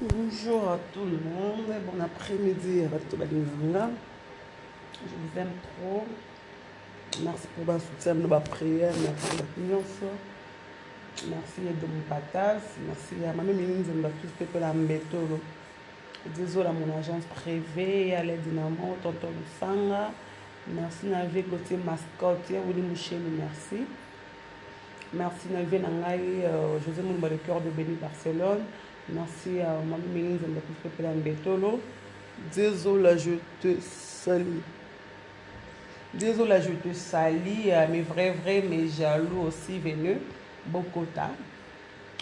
Bonjour à tout le monde, bon après-midi à tout le monde. Je vous aime trop. Merci pour votre soutien, de ma prière, merci pour l'opinion. Merci de mon patas, merci à ma mère qui m'a tous fait la mbetolo. Désolé à mon agence privée, à l'aide Dynamo, Tonton Lusanga. Merci Navé Gauthier Mascotte, Willy Moucheli, merci. Merci Navé Nangaï, José Moulba, le cœur de Béni Barcelone. Merci à Maman Méline Zambakis Pelan Betolo. Désolé, je te salue. Désolé, je te salue. Mes vrais, mes jaloux aussi venus. Bokota.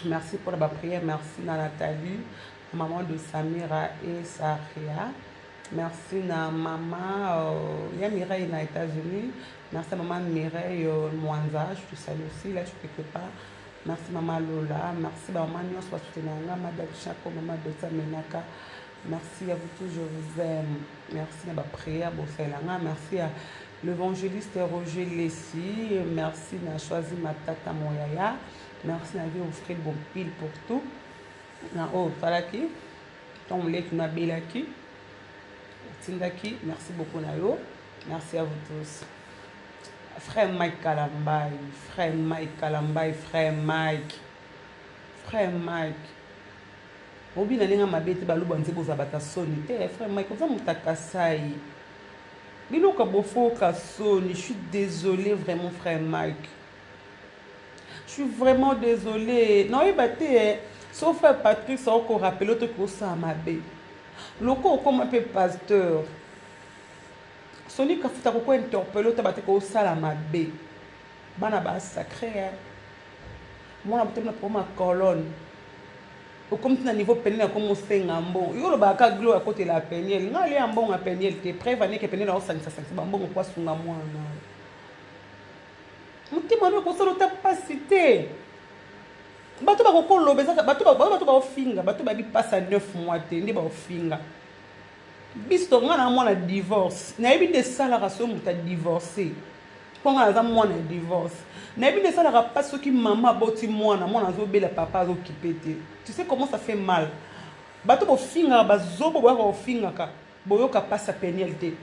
Merci pour la prière. Merci à Nathalie, maman de Samira et Saria. Merci à maman Mireille aux États-Unis. Merci à maman Mireille Mwanza. Je te salue aussi. Là, je suis quelque part. Merci maman Lola. Merci maman Nyon Swasutenanga. Madame Chako, maman Dota Menaka. Merci à vous tous, je vous aime. Merci à ma prière, merci à l'évangéliste Roger Lessi. Merci à choisi ma tata Moyaya. Merci à vous offrir bon pile pour tout. Oh, Falaki, ton lait qui m'a belaki. Tindaki, merci beaucoup Nayo. Merci à vous tous. Frère Mike Kalambay, frère Mike Kalambay, frère Mike. Frère Mike. Obi na nenga mabete baluba nzebo za bata soni te frère Mike oza mutaka sai biloka bofoka soni. Je suis désolé vraiment frère Mike, je suis vraiment désolé. Non ebate sauf frère Patrick ça encore rappelé autre que ça mabe loko comme un peu pasteur soni kafuta ko interpeller autre bate ko sala mabe bana ba sacré moi na pour ma colonne. Comme tu as un niveau péniel comme on fait un bon, il y a le bac à gloire à côté de la péniel. Il y a un bon à péniel, tu es prêt à venir que péniel en 5 bon quoi sur la moi. On te demande qu'on soit ta capacité. Bato ba ko lo beza bato ba finga, bato ba bi passe à 9 mois te ndi ba finga. Bisto ngana moi na divorce. Na yebi de salaire so muta divorcer. Quand on a moi na divorce. Na yebi de salaire pas ce qui maman boti moi na zo bela papa zo kipete. Tu sais comment ça fait mal. Bato bo finga ba zobo bo finga ka. Boyoka passe à pénalité.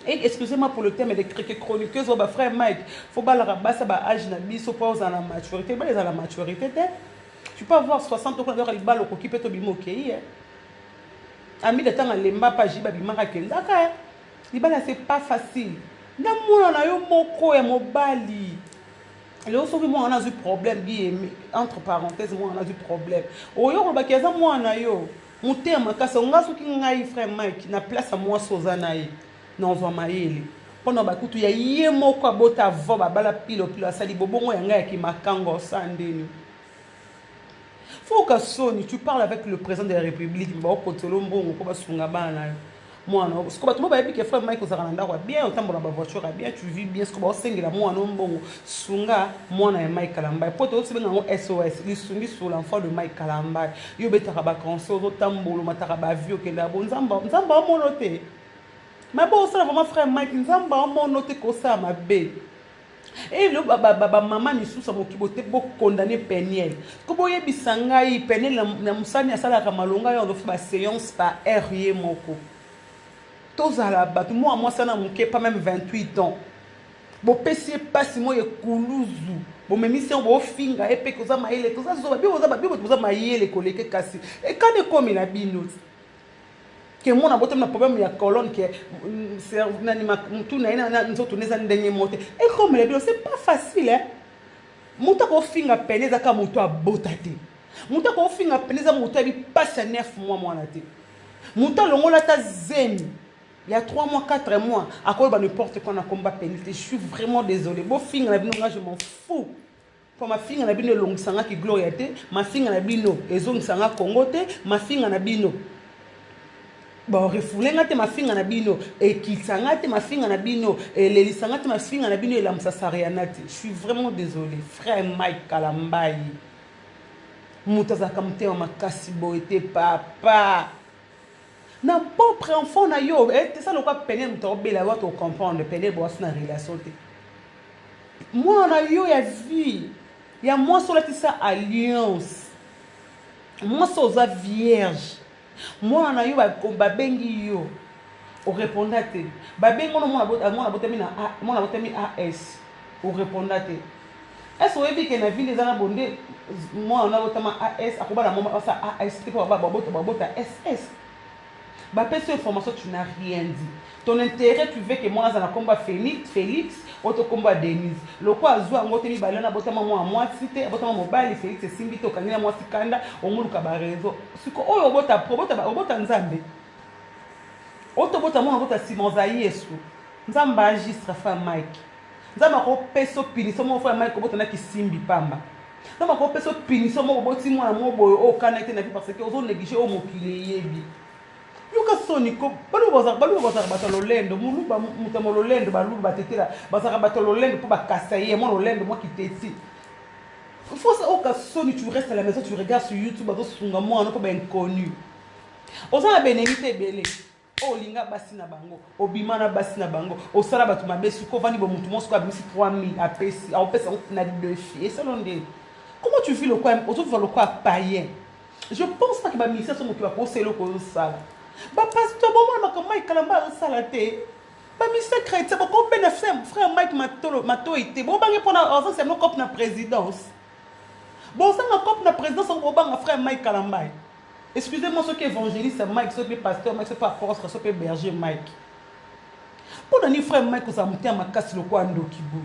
Et excusez-moi pour le terme de chroniqueuse ba frère Mike, faut pas la rabassa ba âge na biso pour à la maturité, ba les à la maturité. Tu peux avoir 60 ans quand il balo ko kipeto bimo kei. Ami de temps à lemba pa jiba bimaka kendaka. Libala c'est pas facile. Na mona na yo moko ya mobali. Et là, moi, on a du problème, entre parenthèses, moi, on a du problème. Au yo, ba keza moi na yo. Mon terme, kasa nga soki ngai frère Mike na place à moi sozanaï. Non, va maïli. Pendant ba kutu ya yé moko abota vo ba bala pilo asali bobongo ya ngai ki makango sandeni. Faut que soni, tu parles avec le président de la République, ba okotelo mbongo ko ba sunga bana. Moi non, parce que ba tuba yebi ke frère Mike ozaranda kwa bien autant pour la voiture bien, tu vis bien, ce que ba osengela moi non mbongo sunga moi na Mike Kalamba. Poto aussi benga SOS, li sungi sur l'enfant de Mike Kalamba. Yo betaka ba conseil otambolo mataka ba vie okenda bon nzamba monoté. Mais bon, ça, vraiment, frère Mike, nous avons noté que ça m'a bé. Et le maman ni sous sa mokibote pour condamner Peniel. Comme il y a bisanga, Peniel, la moussani a ça la ramalonga, on fait ma séance par R. Moko. Tous à la batte, moi, ça n'a pas même 28 ans. Bon, PC passe moi et Koulouzou. Bon, mais mission, bon, finga, et puis que ça m'a élé, tout ça, ça m'a élé, collègue, cassé. Et quand il est comme il a binous. Que mon abote na problème ya colonne que c'est nanima tout na nzoto neza ndenye mote et comme les c'est pas facile hein muta ko finga peneza ka muto abotate muta ko finga peneza muto bi passe 9 mois mwana te muta longola ta zeni il y a 3 mois 4 mois à quoi n'importe quoi na combat pénalité. Je suis vraiment désolé bo finga na bino je m'en fous. Pour ma fille na bino longsanga ki gloria te ma fille na bino ezongisanga Congo te ma fille na bino bon refoulé ngate ma finga na bino et qui sangate ma finga na bino et les sangate ma finga na bino et la msasarianate. Je suis vraiment désolé frère Mike Kalambay mutaza kamte wa makasi boete papa na propre enfant na yo et ça le quoi peine mutobela wa to comprendre peine bo na relation te moi na yo ya vie ya moi sur la tissa alliance moi soza vierge Moi na yo ba bengi yo o répondre te ba bengi no mona botami na mona botami AS o répondre te est-ce que vous que na ville ezana bonde moi on a botama AS akoba na moma ça AS te pour ba bota SS ba pèse information tu n'as rien dit ton intérêt tu veux que moi na combat Félix auto combat Denise le quoi azwa ngote mi balana botama moi moi cité botama mobile Félix simbi to kangina moi sikanda omuluka ba réseau siko oyo bota nzambe auto bota moi bota Simon Zayesu nzamba enregistre fa Mike nzamba ko peso piniso mo fa Mike bota na kisimbi pamba nzamba ko peso piniso mo boti moi na mo boyo o connecté na parce que ozo négliger o mokile yebi Luka Soniko, balu bazar batalolendo, muluba mutamololendo, balu batetera, bazar batalolendo pour bakasaye, moi lolendo, moi qui t'éti. Il faut ça, au cas Sony, tu restes à la maison, tu regardes sur YouTube, bazo sunga moi, on pas inconnu. Oza benenité belé. O linga basina bango, o bimana basina bango, o sala batu mabesu ko vani bo mutu monsko ka bisi 3000 a pesi, a pesa na deux filles. Et ça l'on dit. Comment tu vis le quoi, autour tu vas le quoi païen. Je pense pas que ma ministère sont qui va poser le cause ça. Ba pasteur bon moi Mike Kalamba salate ba ministère chrétien ba ko ben frère Mike Mato été bon ba répondre en c'est mon cop na présidence bon ça ma cop na présidence on ba frère Mike Kalamba excusez-moi ce qui évangéliste Mike ce qui pasteur Mike ce pas apôtre ce qui berger Mike pour donner frère Mike ça monter ma casse le quoi ndo kibu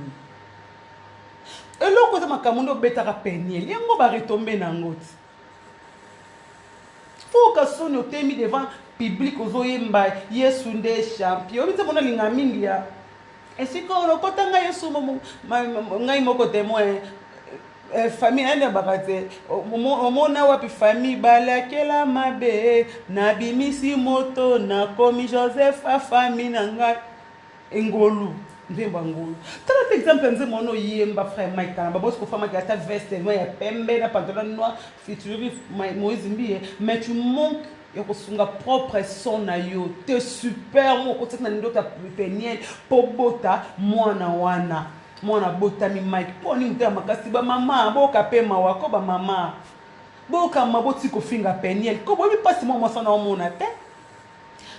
et là ko ça ma kamundo betara peniel yango ba retomber na ngoti faut que son yote mis devant public ozoyemba Yesu nde champion bitse mona linga mingi ya esiko lokota nga Yesu ngai moko témoin famille ende bakate omona wapi famille balakela mabe na bimisi moto na komi Joseph a famille nanga engolu nzemba ngolu tala exemple nze mono yemba frère Mike Kalamba bosko fama ki ata veste noir ya pembe na pantalon noir fituri Moïse Mbiye mais tu manques yoko sunga propre son na yo te super mo ko tsena ndo ta peniel po bota mwana wana mwana bota mi Mike po ni mta makasi ba mama boka pe mawako ba mama boka maboti ko finga peniel ko bo mi pasi mo mosana o mona te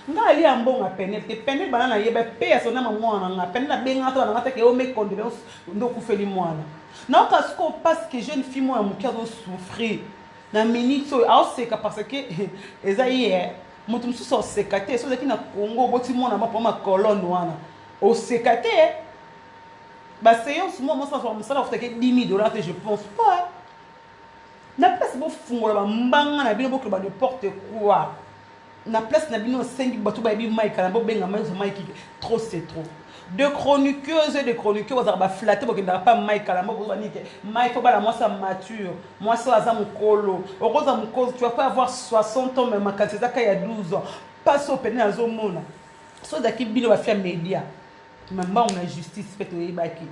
ngali ambonga peniel te peniel bana na yeba pe ya sona mwana nga peniel na benga to na ngata ke o me condolence ndo ku feli mwana na ka sko parce que jeune fille moi mo kiazo souffrir na minute so a seka parce que eza hier mutu mususu o sekate so zaki na Congo boti mwana mapo ma colonne wana o sekate ba séance moi ça va me ça va que 10 000 $, je pense pas na place bo fungola ba mbanga na bino boklo ba n'importe quoi na place na bino 5 bato ba bi Mike Kalamba benga Mike trop c'est trop de chroniqueuses et de chroniqueurs vous avez flatté pour qu'il n'y a pas Mike Kalamba vous avez dit que Mike faut pas moi ça mature moi ça à mon colo heureusement mon cause tu vas pas avoir 60 ans même quand c'est ça qu'il y a 12 ans pas au peine à zomona soit d'acquis bilo va faire média même on a justice fait au ibaki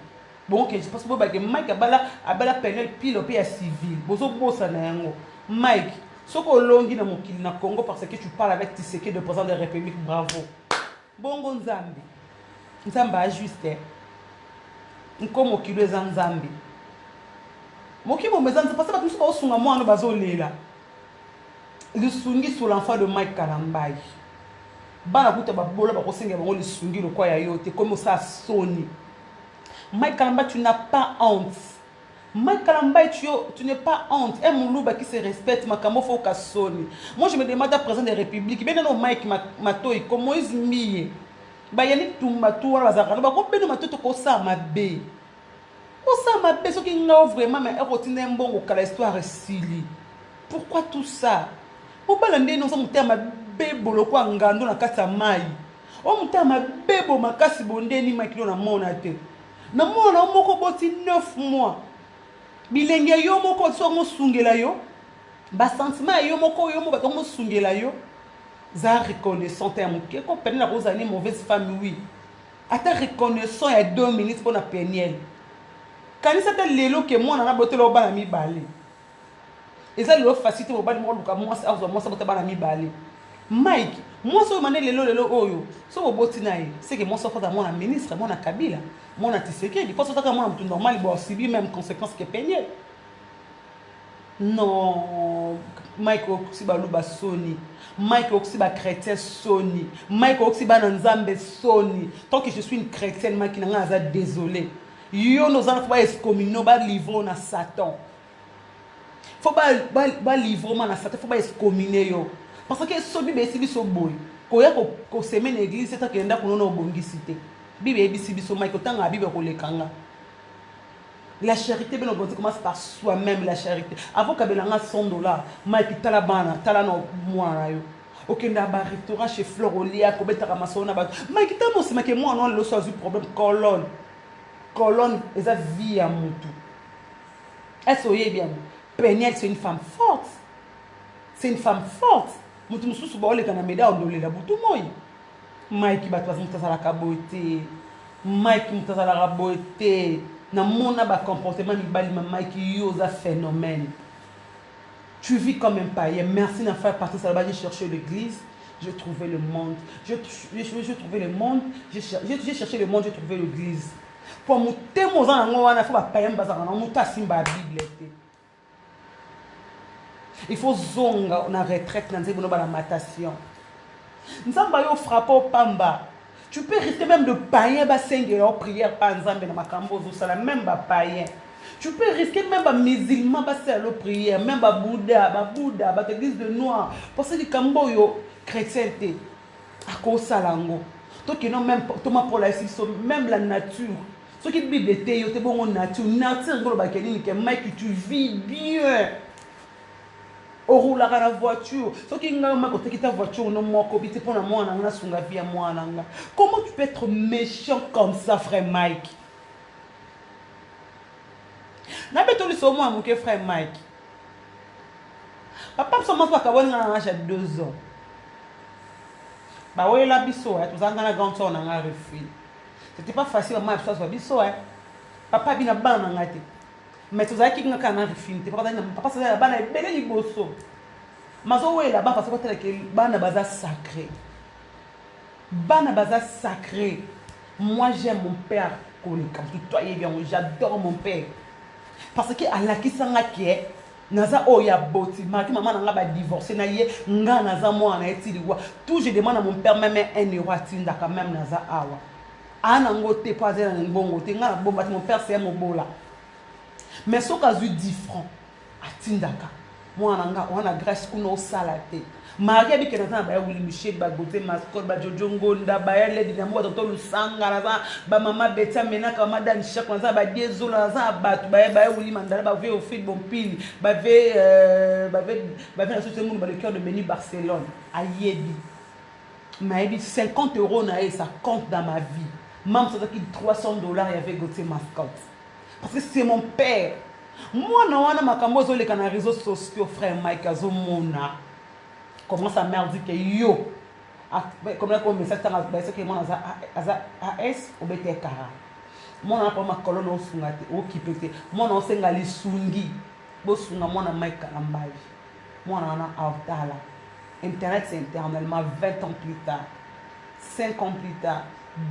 bon ok je pense que Mike abala peine pile au pays civil bozo bossa na yango Mike ce que longi na mokili na Congo parce que tu parles avec Tshisekedi de président de la République bravo bongo nzambi nzamba ajuste nkomo kilo eza nzambe mokimo mezanza parce que tout ça osunga mwana bazolela lisungi sur l'enfant de Mike Kalamba bana kuta babola bakosenga bango lisungi le kwa ya yote comme ça soni Mike Kalamba tu n'as pas honte Mike Kalamba tu n'es pas honte un moulouba qui se respecte makamo faut ka soni moi je me demande à président de la République ben non Mike Matoi comme Moïse Mbiye bayani tumba tuwa bazaka ba ko beno matoto ko sa mabe soki nga vraiment mais rotine mbongo kala histoire sili pourquoi tout ça o balande non sa mutema bebo ko ngando na kata mai o mutema bebo makasi bondeni makilo na mona te na mona moko boti 9 mois bilenge yo moko so mo sungela yo ba sentiment yo moko yo mo ba to mo sungela yo za reconnaissant à mon qui qu'on peine la rose année mauvaise femme oui ata reconnaissant il y a 2 minutes pour la peniel quand ça t'a lelo que moi na boté lo bana mi balé et ça le facilité au bana mo moi ça boté bana mi balé Mike moi so mané lelo oyo so boti na ye c'est que moi so fa mon ministre mon na Kabila mon na Tshisekedi parce que ça moi tout normal il va subir même conséquences que peniel non Mike okosi baluba soni, Mike okosi ba chrétien soni, Mike okosi ba nzambe soni. Tant que je suis une chrétienne, Mike nanga désolé. Yo nos enfants ba excommunier ba livrer na Satan. Faut ba livrer na Satan, faut ba excommunier yo. Parce que so bibe esi biso boy. Ko ya ko semaine église c'est que nda kono obongisi te. Bibe ebisi biso Mike tanga bibe ko lekanga. La charité, ben, on commence par soi-même, la charité. Avant qu'il y ait $100, Mike, talabana, talano, moi, ok, n'a pas restaurant chez Florolia, comme tu as ramassé, Mike, t'as non, c'est moi, non, le soir, du problème, colonne, et ça vie à mon tout. Elle soyez bien. Peniel, c'est une femme forte. C'est une femme forte. Mon tout, sous le Canada, on doit la boutou, moi. Mike, bah, toi, tu as la caboté. Mike, tu as la beauté. Na mona ba comportement mibali mama qui yosa phénomène. Tu vis comme un païen. Merci d'en faire partie. Ça va, j'ai cherché l'église, j'ai trouvé le monde. J'ai trouvé le monde, j'ai cherché le monde, j'ai trouvé l'église. Pour mon témoin, il faut pas païen bazar, on ta simba Bible. Il faut zonga na retraite dans une bonne matation. Nous avons frappé au pamba. Tu peux rester même de païen, bah, 5 heures prière par exemple, dans ma cambo, même bah, païen. Tu peux risquer même bah, musulman, bah, c'est la prière, même bah, Bouddha, bah, l'église de noir. Parce que les cambo, yo, chrétien, à cause de ça, toi qui non même, pour la même la nature. Ceux qui Bible était, yo, t'es bon en nature, que tu vis bien. Au roule à la voiture. Ce qui est quand tu ta voiture, non, moi, pour la moi, comment tu peux être méchant comme ça, frère Mike? N'a pas tout le somme à mon frère Mike. Papa, ça m'a fait un âge à 2 ans. Bah, oui, la bisso, tu as un grand son en refil. C'était pas facile à moi, ça soit bisso, hein. Papa, bien à ban en gâté. Mais tu as qui n'a qu'un refil. Tu papa, ça va la belle et bosso. Mazo est là-bas parce que bana baza sacré. Bana baza sacré. Moi j'aime mon père comme tutoyer bien, j'adore mon père. Parce que à la qui sanga qui est naza oya boti, marqué maman n'a pas divorcé na ye nga naza moi na eti liwa. Tout je demande à mon père même 1 euro atinda quand même naza awa. Ana ngote pas na ngongo te nga na bomba mon père c'est mon bola. Mais so kazu 10 francs atindaka. Moi, on a grâce qu'on a salaté. Marie a dit que nous avons Michel Bagote, Mascot, Bajojongo, Ndabaya, les dynamo, Dr. Lusanga, Maman Betia, Mena, Kamadan, Chak, Naza, Badiezo, Naza, Bat, Baya, Willy Mandala, Bavé au fil bon pile, Bavé, la société monde, le cœur de Menu Barcelone, à Yebi. Mais 50 euros, ça compte dans ma vie. Même si c'est $300, il y avait Gauthier Mascot. Parce que c'est mon père. Moi, je makambo zo les réseaux sociaux, frère Mike Azomona. Comment sa mère dit que yo, comme là, comme ça, c'est que moi, AS ou BT Kara. Moi, je ma colonne au Sungate, au Kipete. Moi, je suis allé Sungi. Bosunga, moi, je Mike Kalambaji. Moi, je suis Avdala. Internet, c'est éternellement 20 ans plus tard, 5 ans plus tard,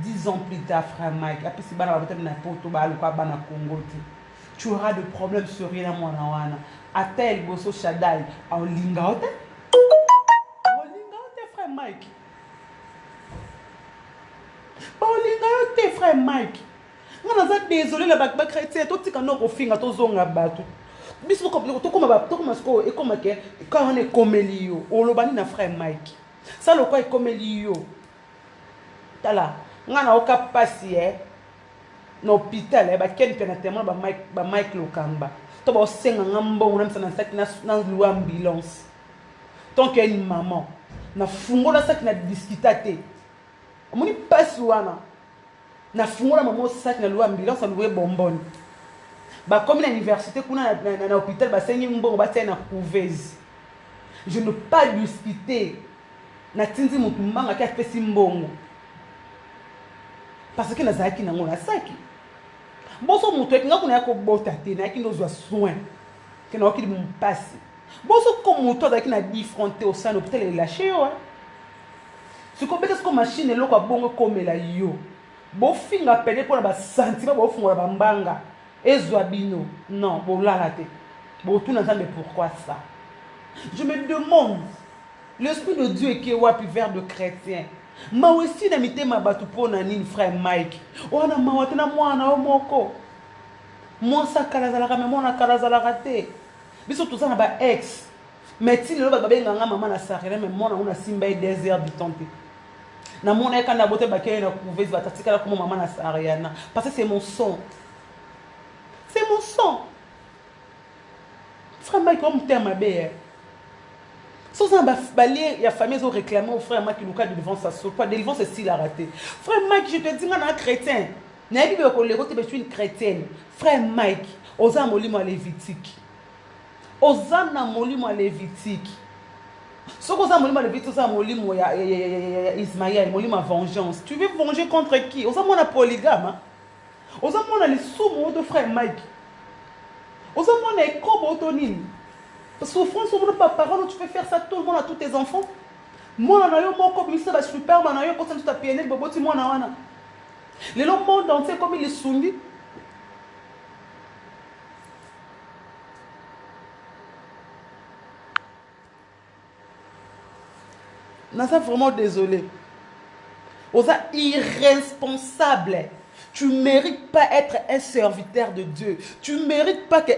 10 ans plus tard, frère Mike. Après, si tu as un Congo, tu auras des problèmes sur rien à mon awana. Atel Bosso Shaddai, en lingaote. En lingaote, frère Mike. En lingaote, frère Mike. On a désolé, la bac chrétien, tout ce qu'on a au fin, à tout zonga bateau. Bisous, tout comme ce et comme quand on est comme Elio, on l'a na frère Mike. Ça, le quoi est comme Elio. Tala, on a aucun patient. L'hôpital ba ken penatement ba Mike Lokamba to ba senga ngambo na msana saki na loi ambulance tant que une maman na fungola saki na discutate amoni passe wana na fungola maman saki na loi ambulance na louer bonbonne ba comme l'université kuna na hôpital ba sengi mbongo ba tena couveuse. Je ne pas discuter na tinzi mutu mbanga ki apesi mbongo parce que nazaki na ngona saki. Boso mutu ki ngakuna yako bota te na ki ndozwa soin que na okili mu passe. Boso comme mutu azaki na diffronté au sein de l'hôpital et lâché yo. Ce qu'on peut machine eloko abongo komela yo. Bo finga pele pour ba sentiment bo fungola ba mbanga ezwa bino. Non, bo lala te. Bo tuna nzambe pourquoi ça? Je me demande, l'esprit de Dieu est qui est vers de chrétiens. Ma aussi na mitema batu pona nini frère Mike. Wana mawatena mwana omoko. Moi ça kalazalaka mais moi na kalazalaka te. Biso tout ça na ba ex. Mais si le ba nganga maman na sarela mais moi na una simba désert du temps. Na mona quand na bote ba kaya na couveuse ba tatika comme maman na sarela parce que c'est mon sang. C'est mon sang. Frère Mike comme t'aime bé. Sans un balier, il y a famille qui ont réclamé au frère Mike qui nous a délivrance à soi. Pas délivrance, c'est s'il a raté. Frère Mike, je te dis, on est un chrétien. Je suis une chrétienne. Frère Mike, osa molimo lévitique. Osa na molimo lévitique. Ce que osa molimo lévitique, osa molimo Ismaël, molimo vengeance. Tu veux venger contre qui? Osa mona polygame. Osa mona les sous de frère Mike. Osa mona ekobo otonini. Souffrance, on ne peut pas parler, tu peux faire ça tout le monde à tous tes enfants. Moi, je suis super, je suis super, je suis super, je suis super. Le monde entier, comme il est soumis. Je suis vraiment désolé. Vous êtes irresponsable. Tu ne mérites pas être un serviteur de Dieu. Tu ne mérites pas que